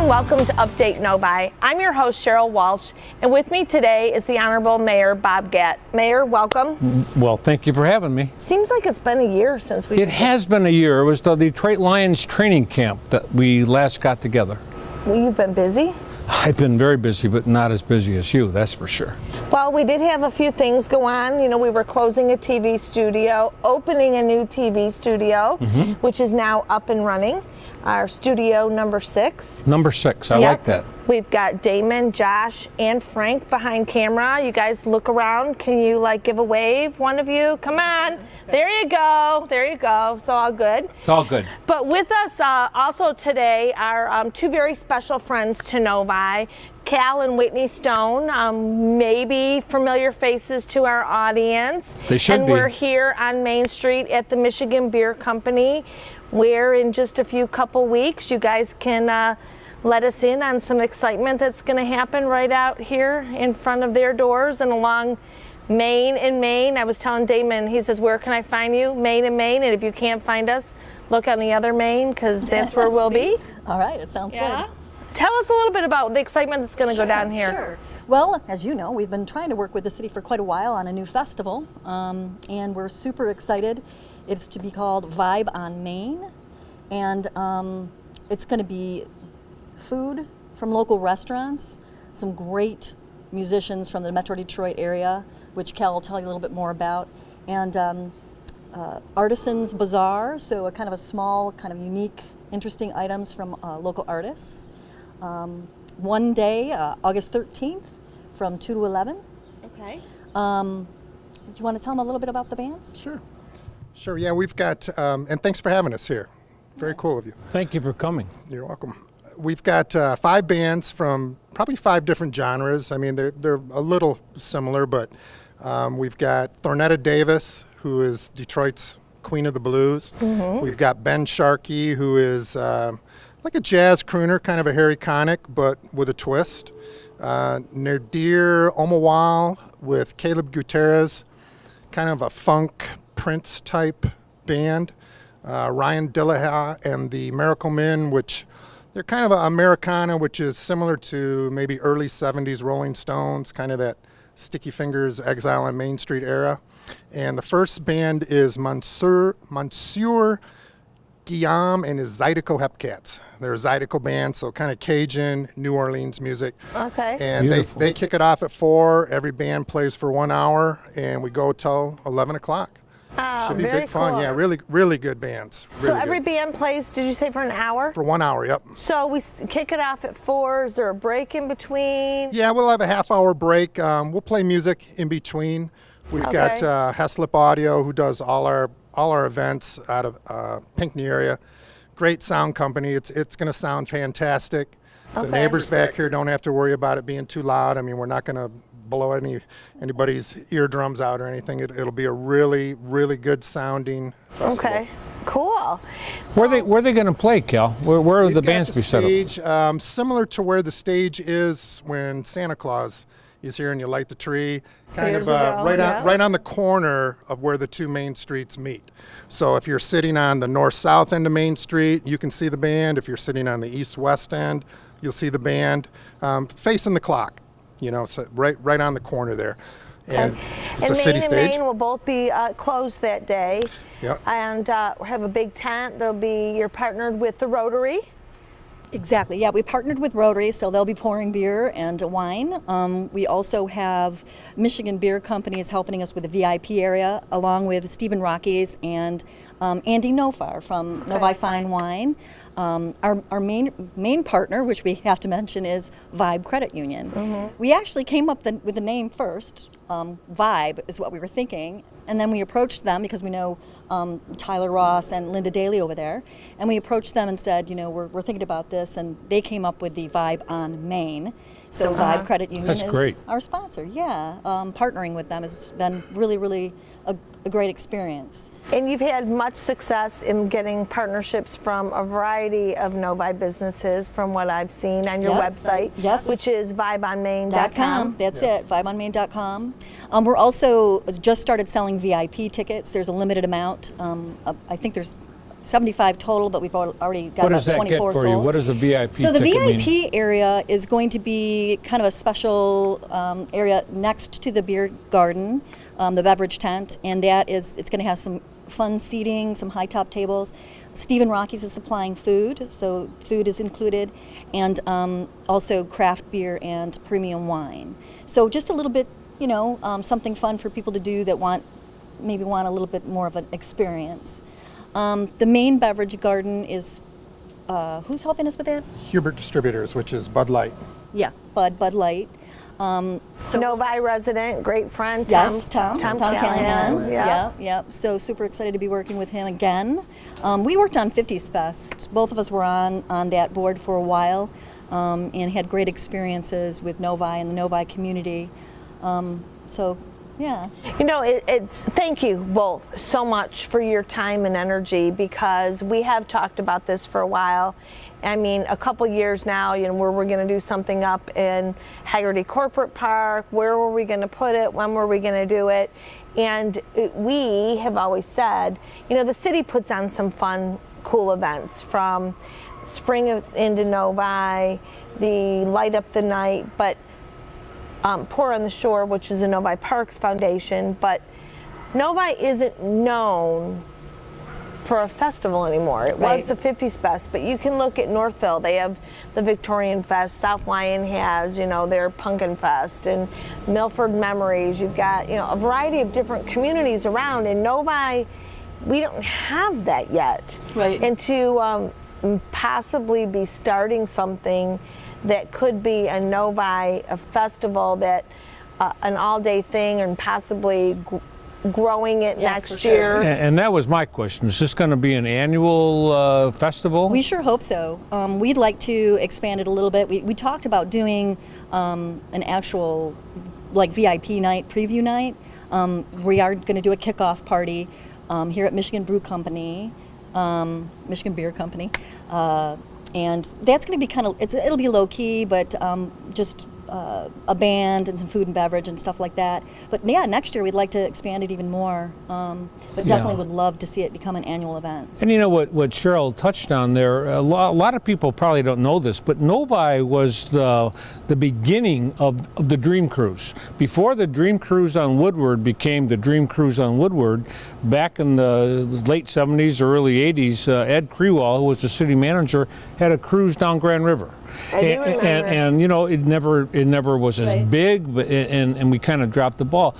and welcome to Update Novi. I'm your host, Sheryl Walsh, and with me today is the Honorable Mayor Bob Gatt. Mayor, welcome. Well, thank you for having me. Seems like it's been a year since we... It has been a year. It was the Detroit Lions training camp that we last got together. Well, you've been busy? I've been very busy, but not as busy as you, that's for sure. Well, we did have a few things go on. You know, we were closing a TV studio, opening a new TV studio, which is now up and running. Our studio number 6. Number 6, I like that. We've got Damon, Josh, and Frank behind camera. You guys look around. Can you like give a wave, one of you? Come on. There you go. There you go. So all good. It's all good. But with us also today are two very special friends to Novi, Cal and Whitney Stone, maybe familiar faces to our audience. They should be. And we're here on Main Street at the Michigan Beer Company, where in just a few couple weeks you guys can let us in on some excitement that's going to happen right out here in front of their doors and along Main and Main. I was telling Damon, he says, where can I find you? Main and Main, and if you can't find us, look on the other Main, because that's where we'll be. All right, it sounds good. Tell us a little bit about the excitement that's going to go down here. Sure. Well, as you know, we've been trying to work with the city for quite a while on a new festival, and we're super excited. It's to be called Vibe on Main, and it's going to be food from local restaurants, some great musicians from the Metro Detroit area, which Cal will tell you a little bit more about, and Artisans Bazaar, so a kind of a small, kind of unique, interesting items from local artists. One day, August 13th, from 2 to 11. Okay. Do you want to tell them a little bit about the bands? Sure. Sure, yeah, we've got, and thanks for having us here. Very cool of you. Thank you for coming. You're welcome. We've got 5 bands from probably 5 different genres. I mean, they're a little similar, but we've got Thornetta Davis, who is Detroit's Queen of the Blues. We've got Ben Sharkey, who is like a jazz crooner, kind of a Harry Connick, but with a twist. Nadir Omawal with Caleb Gutierrez, kind of a funk Prince type band. Ryan Dillaha and the Miracle Men, which they're kind of Americana, which is similar to maybe early 70s Rolling Stones, kind of that Sticky Fingers, Exile on Main Street era. And the first band is Monsieur Guillaume and his Zydeco Hepcats. They're a Zydeco band, so kind of Cajun, New Orleans music. Okay. And they kick it off at 4. Every band plays for 1 hour, and we go till 11 o'clock. Should be very big fun. cool. Yeah, really good bands. So Really every good. band plays, did you say for an hour? For 1 hour, yep. So we kick it off at 4. Is there a break in between? Yeah, we'll have a half-hour break. We'll play music in between. We've got Heslip Audio, who does all our events out of Pinckney area. Great sound company. It's going to sound fantastic. The neighbors back here don't have to worry about it being too loud. I mean, we're not going to blow anybody's eardrums out or anything. It'll be a really good sounding festival. Okay, cool. So, where are they going to play, Cal? Where are the bands be set up? Stage, similar to where the stage is when Santa Claus is here and you light the tree, kind of right on the corner of where the 2 main streets meet. So if you're sitting on the north-south end of Main Street, you can see the band. If you're sitting on the east-west end, you'll see the band facing the clock. You know, so right on the corner there. And it's a city stage. And Main will both be closed that day. Yep. And have a big tent. You're partnered with the Rotary. Exactly, yeah, we partnered with Rotary, so they'll be pouring beer and wine. We also have Michigan Beer Company is helping us with the VIP area, along with Stephen Rockies and Andy Nofar from Novi Fine Wine. Our main partner, which we have to mention, is Vibe Credit Union. We actually came up with the name first. Vibe is what we were thinking, and then we approached them because we know Tyler Ross and Linda Daly over there, and we approached them and said, you know, we're thinking about this, and they came up with the Vibe on Main. So Vibe Credit Union is our sponsor. Yeah, partnering with them has been really a great experience. And you've had much success in getting partnerships from a variety of Novi businesses, from what I've seen on your website, which is vibeonmain.com. That's it, vibeonmain.com. We're also just started selling VIP tickets. There's a limited amount. I think there's 75 total, but we've already got What about does that 24 get for you? sold. What does a VIP So the ticket VIP mean? area is going to be kind of a special area next to the beer garden, the beverage tent, and it's going to have some fun seating, some high top tables. Stephen Rockies is supplying food, so food is included, and also craft beer and premium wine. So just a little bit, something fun for people to do that maybe want a little bit more of an experience. The main beverage garden is, who's helping us with that? Hubert Distributors, which is Bud Light. Yeah, Bud Light. Novi resident, great friend, Yes, Tom Callahan. Yeah. Yeah. So super excited to be working with him again. We worked on 50s Fest. Both of us were on that board for a while, and had great experiences with Novi and the Novi community. So, yeah. Thank you both so much for your time and energy, because we have talked about this for a while. I mean, a couple years now, where we're going to do something up in Haggerty Corporate Park. Where were we going to put it? When were we going to do it? And we have always said, the city puts on some fun, cool events, from Spring into Novi, the Light Up the Night, but Pour on the Shore, which is a Novi Parks Foundation. But Novi isn't known for a festival anymore. It was the 50s Fest, but you can look at Northville. They have the Victorian Fest. South Lyon has, their Pumpkin Fest, and Milford Memories. You've got, a variety of different communities around. And Novi, we don't have that yet. Right. And to possibly be starting something that could be a Novi, a festival that, an all-day thing, and possibly growing it next year. And that was my question. Is this going to be an annual festival? We sure hope so. We'd like to expand it a little bit. We talked about doing an actual VIP night, preview night. We are going to do a kickoff party here at Michigan Brew Company, Michigan Beer Company. And that's going to be it'll be low key, but just a band and some food and beverage and stuff like that. But yeah, next year we'd like to expand it even more. But definitely would love to see it become an annual event. And what Sheryl touched on there, a lot of people probably don't know this, but Novi was the beginning of the Dream Cruise. Before the Dream Cruise on Woodward became the Dream Cruise on Woodward, back in the late 70s or early 80s, Ed Crewall, who was the city manager, had a cruise down Grand River. I do remember. And it never was as big, but and we kind of dropped the ball.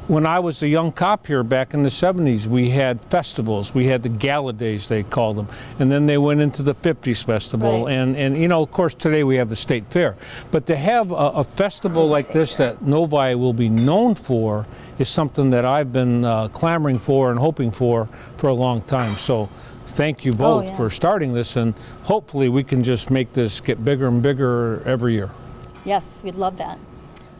When I was a young cop here back in the 70s, we had festivals. We had the gala days, they called them, and then they went into the 50s festival. Right. And of course today we have the state fair. But to have a festival like this that Novi will be known for is something that I've been clamoring for and hoping for a long time. So thank you both for starting this, and hopefully we can just make this get bigger and bigger every year. Yes, we'd love that.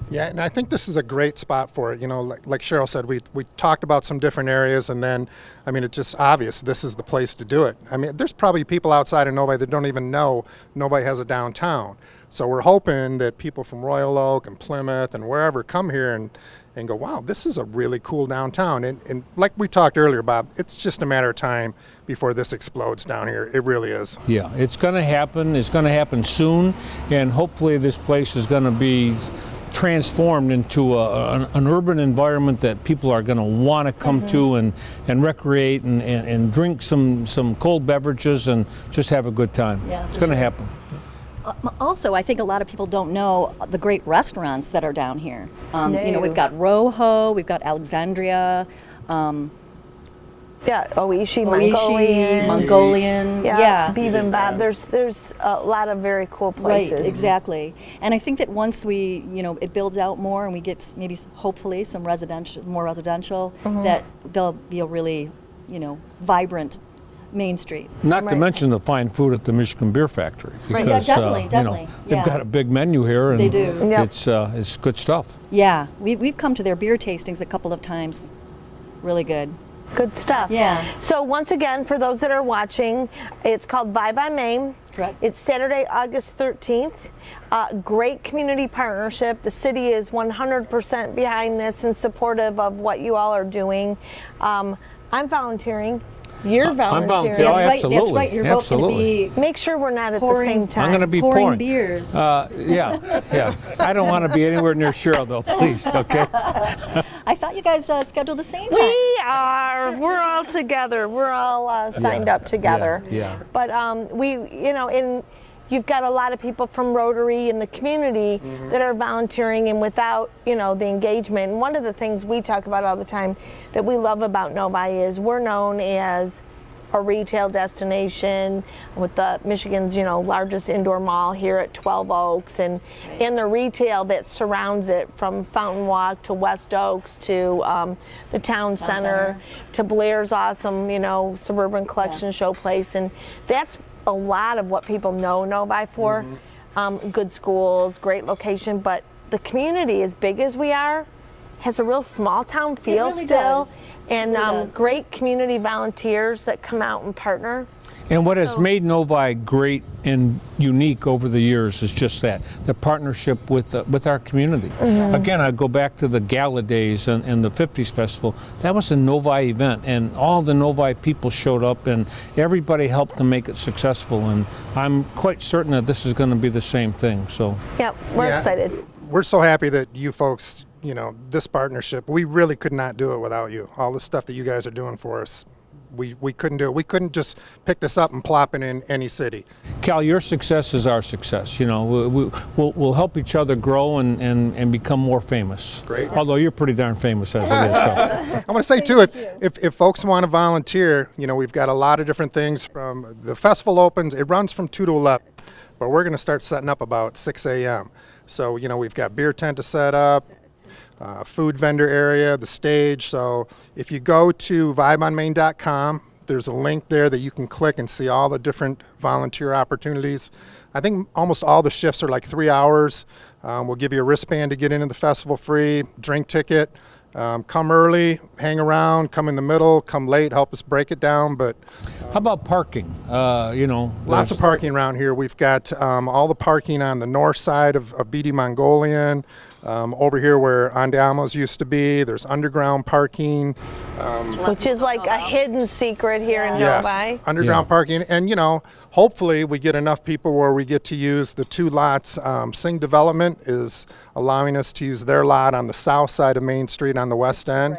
Yeah, and I think this is a great spot for it. Like Sheryl said, we talked about some different areas, and then, it's just obvious this is the place to do it. There's probably people outside of Novi that don't even know Novi has a downtown. So we're hoping that people from Royal Oak and Plymouth and wherever come here and go, wow, this is a really cool downtown. And like we talked earlier, Bob, it's just a matter of time before this explodes down here. It really is. Yeah, it's going to happen. It's going to happen soon, and hopefully this place is going to be transformed into an urban environment that people are going to want to come to and recreate and drink some cold beverages and just have a good time. Yeah, it's going to happen. Also, I think a lot of people don't know the great restaurants that are down here. We've got Rojo, we've got Alexandria, Oishi, Mongolian. Yeah. Bibimbap. There's a lot of very cool places. Right, exactly. And I think that once it builds out more and we get maybe hopefully some more residential, that there'll be a really, vibrant Main Street. Not to mention the fine food at the Michigan Beer Factory. Right, yeah, definitely. They've got a big menu here, and they do. It's good stuff. Yeah, we've come to their beer tastings a couple of times. Really good. Good stuff. Yeah. So once again, for those that are watching, it's called Vibe by Main. Correct. It's Saturday, August 13th. Great community partnership. The city is 100% behind this and supportive of what you all are doing. I'm volunteering. You're I'm volunteering. volunteering. That's Oh, right. That's absolutely. right. You're both going to Absolutely. be Make sure we're not at the pouring- same time. I'm going to be pouring pouring. beers. Yeah. I don't want to be anywhere near Sheryl, though, please, okay? I thought you guys scheduled the same time. We are. We're all together. We're all signed up together. Yeah. But you've got a lot of people from Rotary in the community that are volunteering, and without, the engagement. And one of the things we talk about all the time that we love about Novi is we're known as a retail destination with the Michigan's, largest indoor mall here at 12 Oaks, and the retail that surrounds it, from Fountain Walk to West Oaks to the town center to Blair's awesome, suburban collection show place. And that's a lot of what people know Novi for. Good schools, great location, but the community, as big as we are, has a real small town feel really still. does. And It really does. great community volunteers that come out and partner. And what has made Novi great and unique over the years is just that, the partnership with our community. Again, I go back to the gala days and the 50s festival. That was a Novi event, and all the Novi people showed up, and everybody helped to make it successful. And I'm quite certain that this is going to be the same thing. So, Yep, we're Yeah. excited. We're so happy that you folks, this partnership, we really could not do it without you. All the stuff that you guys are doing for us, we couldn't do it. We couldn't just pick this up and plop it in any city. Cal, your success is our success. We'll help each other grow and become more famous. Great. Although you're pretty darn famous as it is. So. I want to say too, if folks want to volunteer, we've got a lot of different things. From the festival opens, it runs from 2 to 11, but we're going to start setting up about 6 a.m. So we've got beer tent to set up, food vendor area, the stage. So if you go to vibeonmain.com, there's a link there that you can click and see all the different volunteer opportunities. I think almost all the shifts are like 3 hours. We'll give you a wristband to get into the festival free, drink ticket. Come early, hang around, come in the middle, come late, help us break it down. But How about parking? lots of parking around here. We've got all the parking on the north side of BD Mongolian, over here where Andiamo's used to be. There's underground parking. Which is like a hidden secret here in Yes, Novi. underground parking. And, hopefully we get enough people where we get to use the 2 lots. Sing Development is allowing us to use their lot on the south side of Main Street on the west end.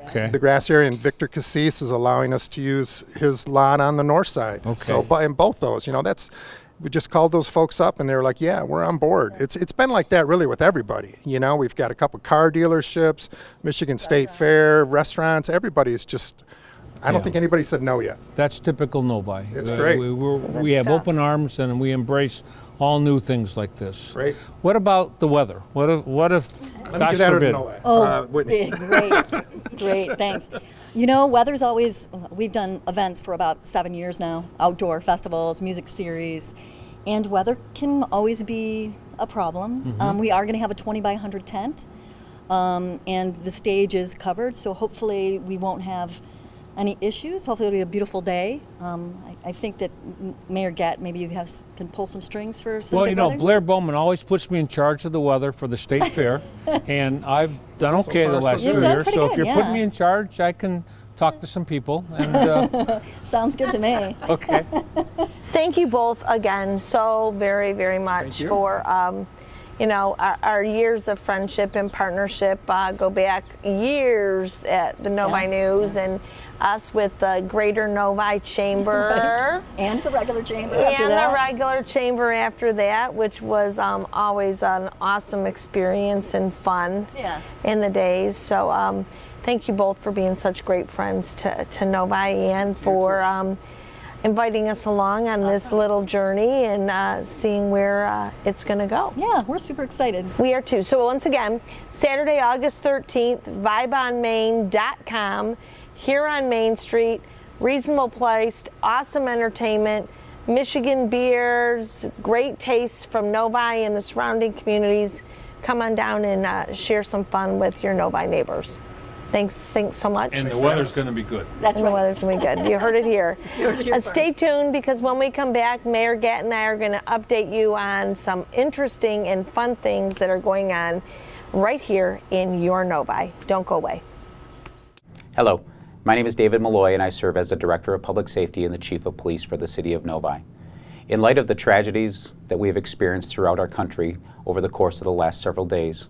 Okay. The grass area, and Victor Cassis is allowing us to use his lot on the north side. Okay. So, in both those, we just called those folks up and they were like, yeah, we're on board. It's been like that really with everybody. We've got a couple car dealerships, Michigan State Fair, restaurants. Everybody's just, I don't Yeah. think anybody said no yet. That's typical Novi. It's great. We have stuff. open arms and we embrace all new things like this. Great. What about the weather? What if Let me gosh get at her forbid? no way. Big, Whitney. great, thanks. Weather's always, we've done events for about 7 years now, outdoor festivals, music series, and weather can always be a problem. We are going to have a 20 by 100 tent, and the stage is covered, so hopefully we won't have any issues. Hopefully it'll be a beautiful day. I think that Mayor Gatt, maybe you guys can pull some strings for some Well, good weather. Blair Bowman always puts me in charge of the weather for the state fair, and I've done okay far, the so last good. 2 You've done years. pretty So if good, you're putting yeah. me in charge, I can talk to some people. And Sounds good to me. okay. Thank you both again so very, very much you. for our years of friendship and partnership go back years at the Novi Yeah. News, and us with the Greater Novi Chamber. And the regular chamber after And that. the regular chamber after that, which was always an awesome experience and fun Yeah. in the days. So thank you both for being such great friends to Novi, and for inviting us along on this little journey and seeing where it's going to go. Yeah, we're super excited. We are too. So once again, Saturday, August 13th, vibeonmain.com, here on Main Street, reasonable priced, awesome entertainment, Michigan beers, great taste from Novi and the surrounding communities. Come on down and share some fun with your Novi neighbors. Thanks so much. And the weather's going to be good. That's And the right. weather's going to be good. You heard it here. heard it here Stay tuned, because when we come back, Mayor Gatt and I are going to update you on some interesting and fun things that are going on right here in your Novi. Don't go away. Hello, My name is David Malloy, and I serve as the Director of Public Safety and the Chief of Police for the City of Novi. In light of the tragedies that we have experienced throughout our country over the course of the last several days,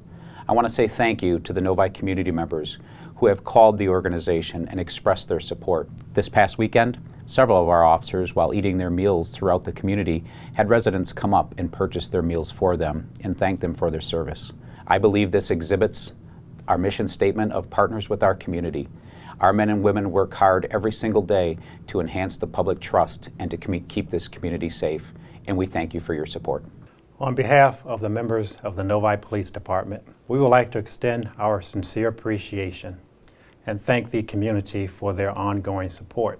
I want to say thank you to the Novi community members who have called the organization and expressed their support. This past weekend, several of our officers, while eating their meals throughout the community, had residents come up and purchase their meals for them and thank them for their service. I believe this exhibits our mission statement of partners with our community. Our men and women work hard every single day to enhance the public trust and to keep this community safe, and we thank you for your support. On behalf of the members of the Novi Police Department, we would like to extend our sincere appreciation and thank the community for their ongoing support.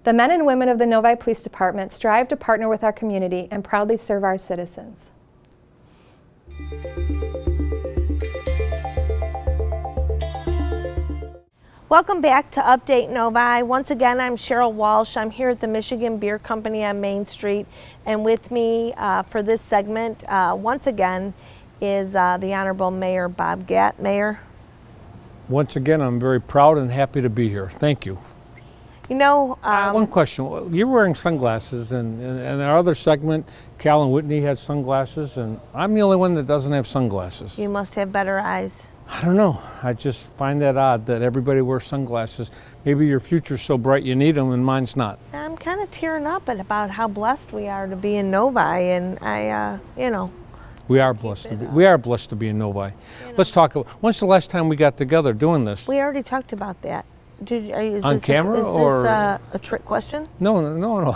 The men and women of the Novi Police Department strive to partner with our community and proudly serve our citizens. Welcome back to Update Novi. Once again, I'm Sheryl Walsh. I'm here at the Michigan Beer Company on Main Street, and with me for this segment, once again, is the Honorable Mayor Bob Gatt. Mayor. Once again, I'm very proud and happy to be here. Thank you. You know, one question. You're wearing sunglasses, and in our other segment, Cal and Whitney had sunglasses, and I'm the only one that doesn't have sunglasses. you must have better eyes. I don't know. I just find that odd that everybody wears sunglasses. Maybe your future's so bright you need them, and mine's not. I'm kind of tearing up about how blessed we are to be in Novi, and you know. We are blessed to be. We are blessed to be in Novi. Let's talk about. When's the last time we got together doing this? We already talked about that. Is On this camera is or this a trick question? No.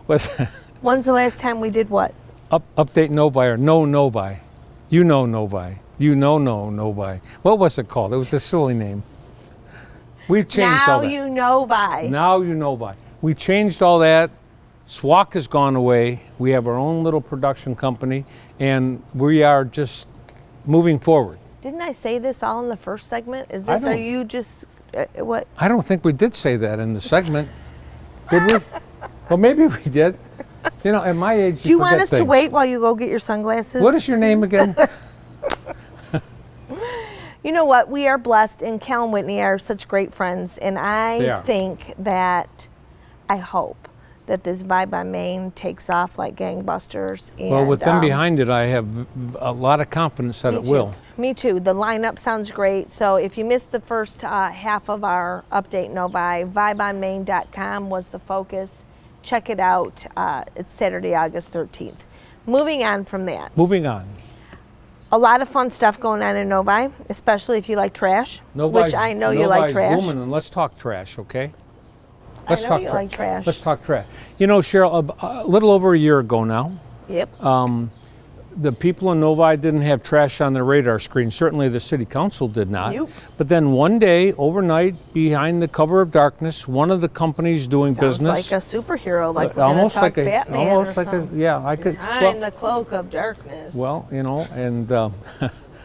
When's the last time we did what? Update Novi or no Novi? You know Novi. You know Novi. What was it called? It was a silly name. We changed all that. Now you know by. Now you know by. We changed all that. SWAC has gone away. We have our own little production company, and we are just moving forward. Didn't I say this all in the first segment? Is I this, are don't- you just, what? I don't think we did say that in the segment. Did we? Well, maybe we did. You know, at my age, Do you want forget us to things. wait while you go get your sunglasses? What is your name again? You know what? We are blessed, and Cal and Whitney are such great friends, and They I are. think that, I hope that this Vibe on Main takes off like gangbusters. And, Well, with them behind it, I have a lot of confidence that me it too. will. Me too. The lineup sounds great. So if you missed the first half of our Update Novi, vibeonmain.com was the focus. Check it out. It's Saturday, August 13th. Moving on from that. Moving on. A lot of fun stuff going on in Novi, especially if you like trash, Novi's- which I know you like Novi's trash. booming, and let's talk trash, okay? I know you like trash. Let's talk trash. You know, Sheryl, a little over a year ago now, Yep. the people in Novi didn't have trash on their radar screen. Certainly the city council did not. Nope. But then one day, overnight, behind the cover of darkness, one of the companies doing Sounds business, like a superhero, like we're almost gonna talk like a, Batman almost or like something. a, yeah, I could. Behind the cloak of darkness. Well, you know, and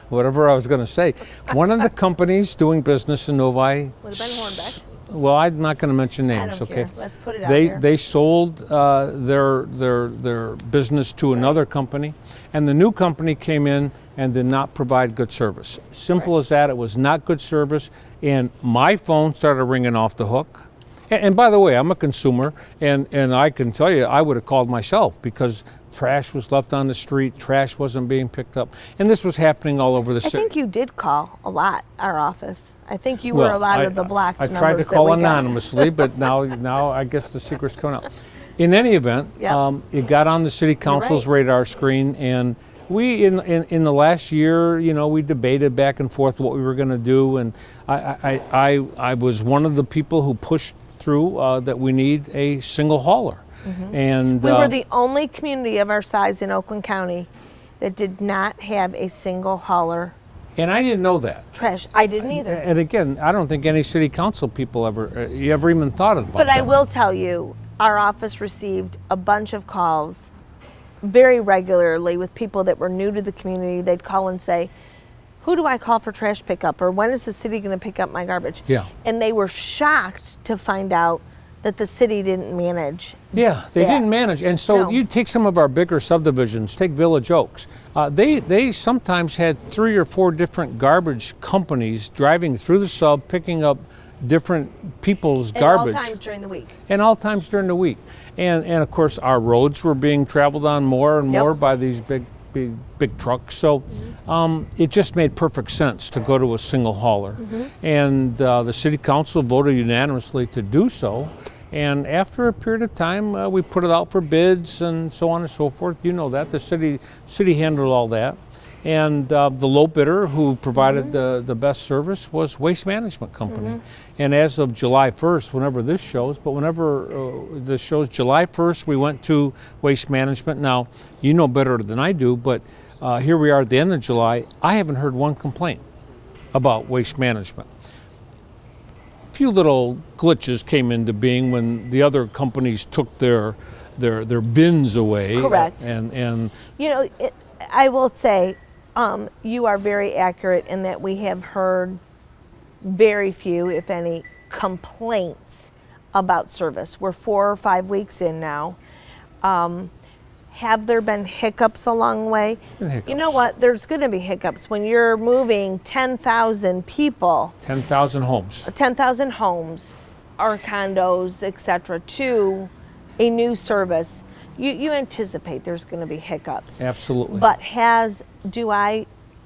whatever I was going to say, one of the companies doing business in Novi. Would have been Hornbeck. Well, I'm not going to mention I names, don't okay? care. Let's put it out there. They sold their business to another company, and the new company came in and did not provide good service. Simple as that. It was not good service, and my phone started ringing off the hook. And by the way, I'm a consumer, and I can tell you, I would have called myself because trash was left on the street, trash wasn't being picked up, and this was happening all over the I city. think you did call a lot, our office. I think you were a lot of the blocked I numbers tried to that call we got. anonymously, but now I guess the secret's coming out. In any event, Yep. it got on the city council's radar screen, and we in the last year, you know, we debated back and forth what we were going to do, and I was one of the people who pushed through that we need a single hauler. And We were the only community of our size in Oakland County that did not have a single hauler and I didn't know that. trash. I didn't either. And again, I don't think any city council people ever even thought about But that. I will tell you, our office received a bunch of calls very regularly with people that were new to the community. They'd call and say, who do I call for trash pickup? Or when is the city going to pick up my garbage? Yeah. And they were shocked to find out that the city didn't manage. Yeah, they Yeah. didn't manage. And so No. you take some of our bigger subdivisions, take Village Oaks. They sometimes had 3 or 4 different garbage companies driving through the sub, picking up different people's At garbage. all times during the week. And all times during the week. And of course, our roads were being traveled on more and Yep. more by these big trucks. So it just made perfect sense to go to a single hauler. And the city council voted unanimously to do so. And after a period of time, we put it out for bids and so on and so forth. You know that. The city handled all that. And the low bidder who provided the best service was Waste Management Company. And as of July 1st, whenever this shows, but whenever this shows July 1st, we went to Waste Management. Now, you know better than I do, but here we are at the end of July. I haven't heard one complaint about Waste Management. A few little glitches came into being when the other companies took their bins away. Correct. And You know, I will say, you are very accurate in that we have heard very few, if any, complaints about service. We're 4 or 5 weeks in now. Have there been hiccups along the way? You know what? There's going to be hiccups when you're moving 10,000 people, 10,000 homes. 10,000 homes or condos, etc., to a new service. You anticipate there's going to be hiccups. Absolutely. But do I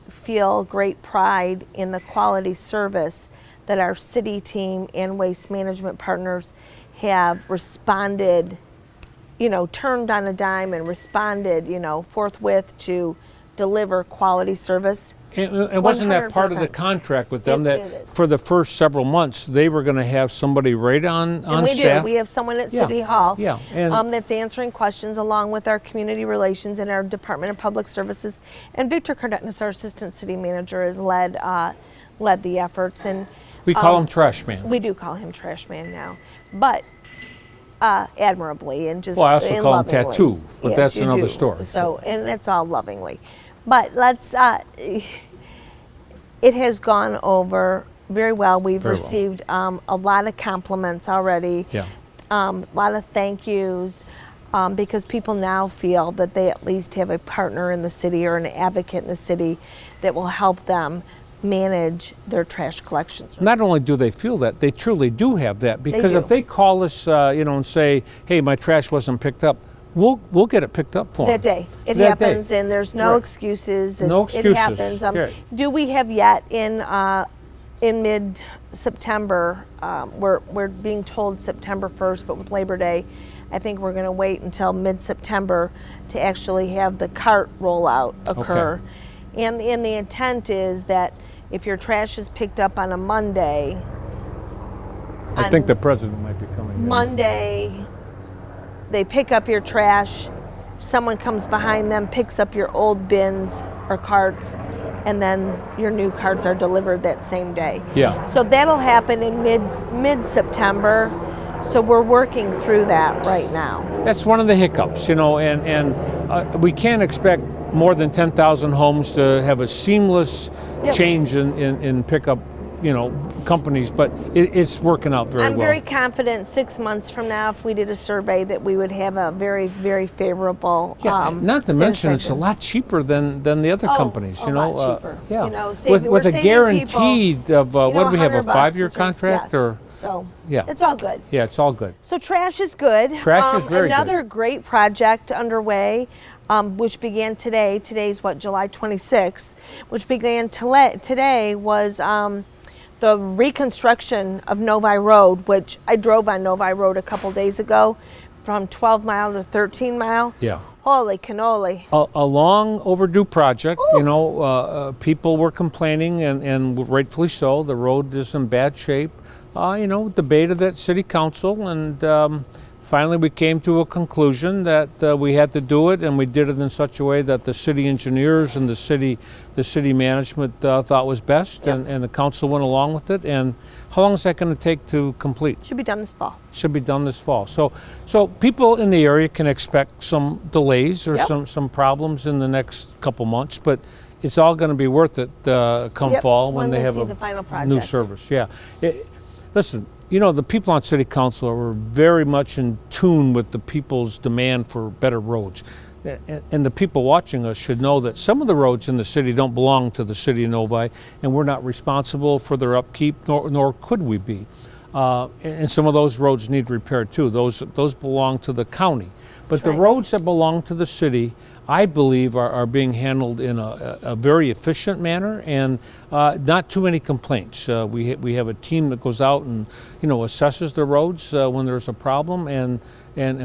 feel great pride in the quality service that our city team and waste management partners have responded, turned on a dime and responded, forthwith to deliver quality service. And wasn't that part of the 100%. contract with them It that is. for the first several months they were going to have somebody right on And we staff? do. We have someone at Yeah. City Hall Yeah. And that's answering questions along with our community relations and our Department of Public Services. And Victor Cardenas, our assistant city manager, has led the efforts. And we call him Trash Man. we do call him Trash Man now, but admirably and just. Well, I also and call him lovingly. Tattoo, but Yes, that's you another do. story. So, and that's all lovingly, but let's. It has gone over very well. We've Very well. received a lot of compliments already. Yeah. A lot of thank yous. Because people now feel that they at least have a partner in the city or an advocate in the city that will help them manage their trash collection service. Not only do they feel that, they truly do have that. Because do. if they call us, and say, "Hey, my trash wasn't picked up," we'll get it picked up for That them. day. It That day. happens, and there's no Right. excuses. No excuses. It happens. Yeah. Do we have yet in mid-September? We're being told September 1st, but with Labor Day, I think we're going to wait until mid-September to actually have the cart rollout occur. And the intent is that if your trash is picked up on a Monday, I think the president might be coming in. Monday, they pick up your trash, someone comes behind them, picks up your old bins or carts, and then your new carts are delivered that same day. Yeah. So that'll happen in mid-September. So we're working through that right now. That's one of the hiccups, and we can't expect more than 10,000 homes to have a seamless Yep. change in pickup, companies, but it's working out very I'm well. very confident 6 months from now, if we did a survey, that we would have a very, very favorable. Yeah, not to mention it's a satisfaction. lot cheaper than the other companies. a lot cheaper. Yeah, We're with a saving guaranteed people, of what do we have, a $100 5-year is just- contract yes. or So Yeah. it's all good. yeah, it's all good. So trash is good. Trash is very good. Another great project underway, which began today. Today's July 26th, which began today was the reconstruction of Novi Road, which I drove on Novi Road a couple days ago, from 12 mile to 13 mile. Yeah. Holy cannoli. A long overdue project. People were complaining, and rightfully so. The road is in bad shape. Debated at City Council, and finally we came to a conclusion that we had to do it, and we did it in such a way that the city engineers and the city management thought was best, Yep. and the council went along with it. And how long is that going to take to complete? Should be done this fall. Should be done this fall. So people in the area can expect some delays or Yep. some problems in the next couple months, but it's all going to be worth it come Yep, fall when they we have see a the final new project. service. Yeah. Listen, the people on City Council are very much in tune with the people's demand for better roads. and the people watching us should know that some of the roads in the city don't belong to the city of Novi, and we're not responsible for their upkeep, nor could we be. And some of those roads need repair too. Those belong to the county. But the roads that belong to the city, I believe, are being handled in a very efficient manner, and not too many complaints. We have a team that goes out and assesses the roads when there's a problem, and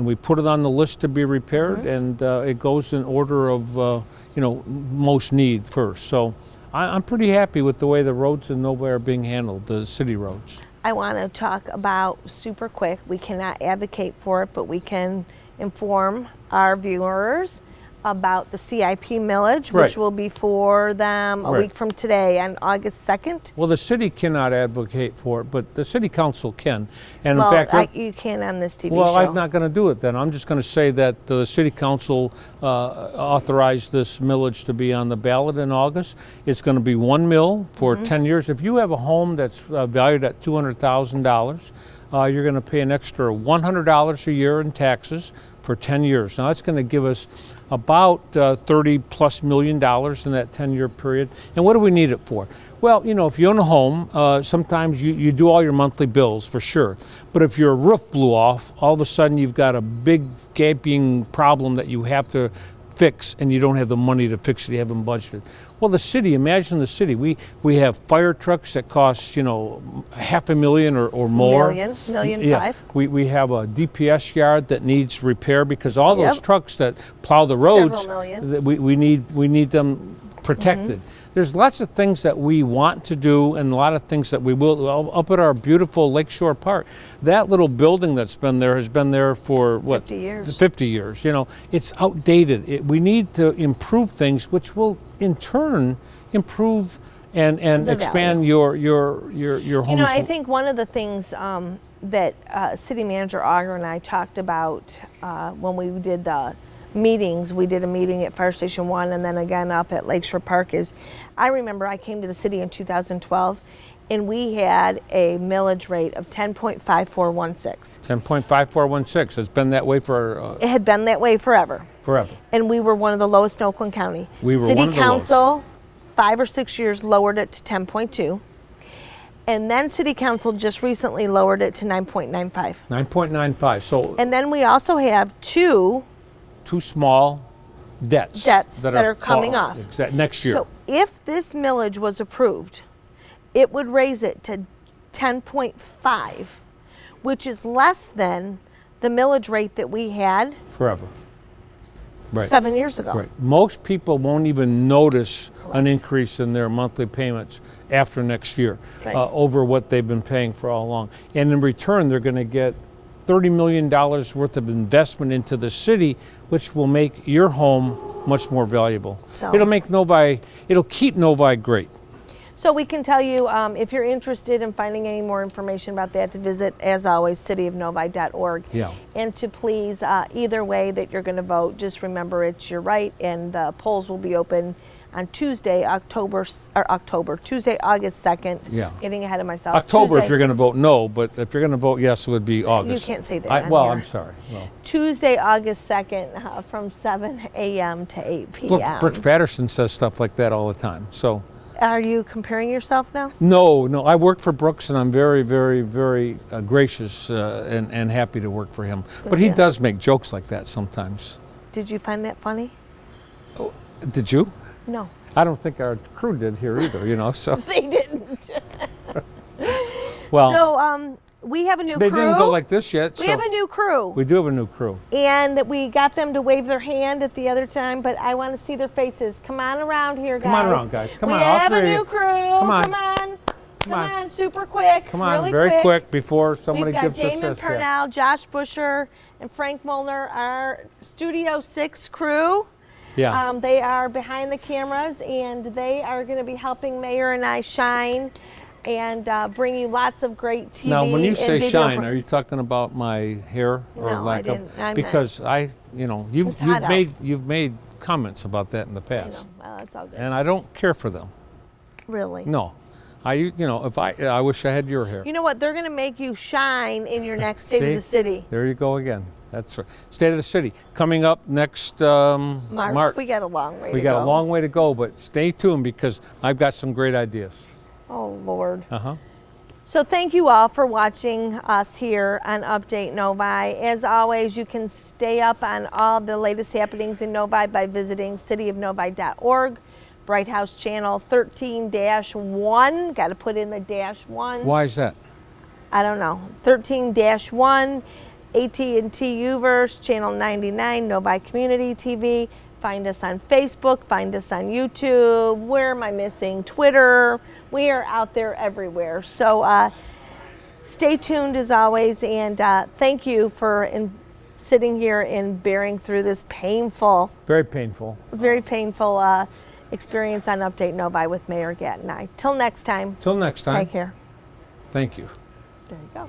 we put it on the list to be repaired, and it goes in order of most need first. So I'm pretty happy with the way the roads in Novi are being handled, the city roads. I want to talk about super quick. We cannot advocate for it, but we can inform our viewers about the CIP millage, which will be for them a week from today on August 2nd. Well, the city cannot advocate for it, but the city council can. And in fact, you can on this TV show. Well, I'm not going to do it then. I'm just going to say that the city council authorized this millage to be on the ballot in August. It's going to be 1 mil for 10 years. If you have a home that's valued at $200,000, you're going to pay an extra $100 a year in taxes for 10 years. Now that's going to give us about $30+ million in that 10-year period. And what do we need it for? Well, if you own a home, sometimes you do all your monthly bills for sure. But if your roof blew off, all of a sudden you've got a big gaping problem that you have to fix, and you don't have the money to fix it, you haven't budgeted. Well, the city, imagine the city. We have fire trucks that cost, $500,000 or more. Million Yeah. five. We have a DPS yard that needs repair, because all those trucks that plow the roads, Several million. we need them protected. There's lots of things that we want to do, and a lot of things that we will. Up at our beautiful Lakeshore Park, that little building that's been there has been there for what? 50 years. 50 years. It's outdated. We need to improve things, which will in turn improve and expand your homes. I think one of the things that City Manager Auger and I talked about when we did the meetings, we did a meeting at Fire Station 1 and then again up at Lakeshore Park, is I remember I came to the city in 2012 and we had a millage rate of 10.5416. 10.5416. It's been that way for It had been that way forever. forever. And we were one of the lowest in Oakland County. We were City one of the Council, 5 or 6 years, lowered it to 10.2. And then City Council just recently lowered it to 9.95. 9.95. So And then we also have two small debts that are coming off. Next year. So if this millage was approved, it would raise it to 10.5, which is less than the millage rate that we had Forever. Right. 7 years ago. Right. Most people won't even notice an increase in their monthly payments after next year, Right. Over what they've been paying for all along. And in return, they're going to get $30 million worth of investment into the city, which will make your home much more valuable. So- It'll keep Novi great. So we can tell you, if you're interested in finding any more information about that, to visit, as always, cityofnovi.org. Yeah. And to please, either way that you're going to vote, just remember it's your right, and the polls will be open on Tuesday, August 2nd. Yeah. Getting ahead of myself. October Tuesday, if you're going to vote no, but if you're going to vote yes, it would be August. You can't say that on Well, here. I'm sorry. Well, Tuesday, August 2nd, from 7 a.m. to 8 p.m. look, Brooks Patterson says stuff like that all the time. So. Are you comparing yourself now? No. I work for Brooks, and I'm very, very, very gracious and happy to work for him. But he deal. does make jokes like that sometimes. Did you find that funny? Did you? No. I don't think our crew did here either, so. They didn't. Well, So we have a new they crew. didn't go like this yet. We so have a new crew. we do have a new crew. And we got them to wave their hand at the other time, but I want to see their faces. Come on around here, guys. Come on around, guys. Come we on, all have a three of new you. crew. Come on. Come on. Come on. Super quick. Come on, really very quick before somebody We've got gives us Damon this. Yeah. Purnell, Josh Busher, and Frank Molnar, our Studio 6 crew. Yeah. They are behind the cameras, and they are going to be helping Mayor and I shine and bring you lots of great TV. Now, when you and say video shine, are you talking about my hair or No, lack I of? didn't. I'm not. Because It's hot out. you've made comments about that in the I past, know. Well, it's all good. and I don't care for them. Really. No, if I wish I had your hair. You know what? They're going to make you shine in your next State of the See? City. There you go again. That's right. State of the City coming up next March. We got a long way to go. We got a long way to go, but stay tuned because I've got some great ideas. Oh, Lord. Uh-huh. So thank you all for watching us here on Update Novi. As always, you can stay up on all the latest happenings in Novi by visiting cityofnovi.org. Bright House Channel 13-1. Got to put in the -1. Why is that? I don't know. 13-1. AT&T Uverse, Channel 99, Novi Community TV. Find us on Facebook. Find us on YouTube. Where am I missing? Twitter. We are out there everywhere. So stay tuned as always, and thank you for sitting here and bearing through this painful, Very painful. very painful experience on Update Novi with Mayor Gatt and I. Till next time. Till next time. Take care. Thank you. There you go.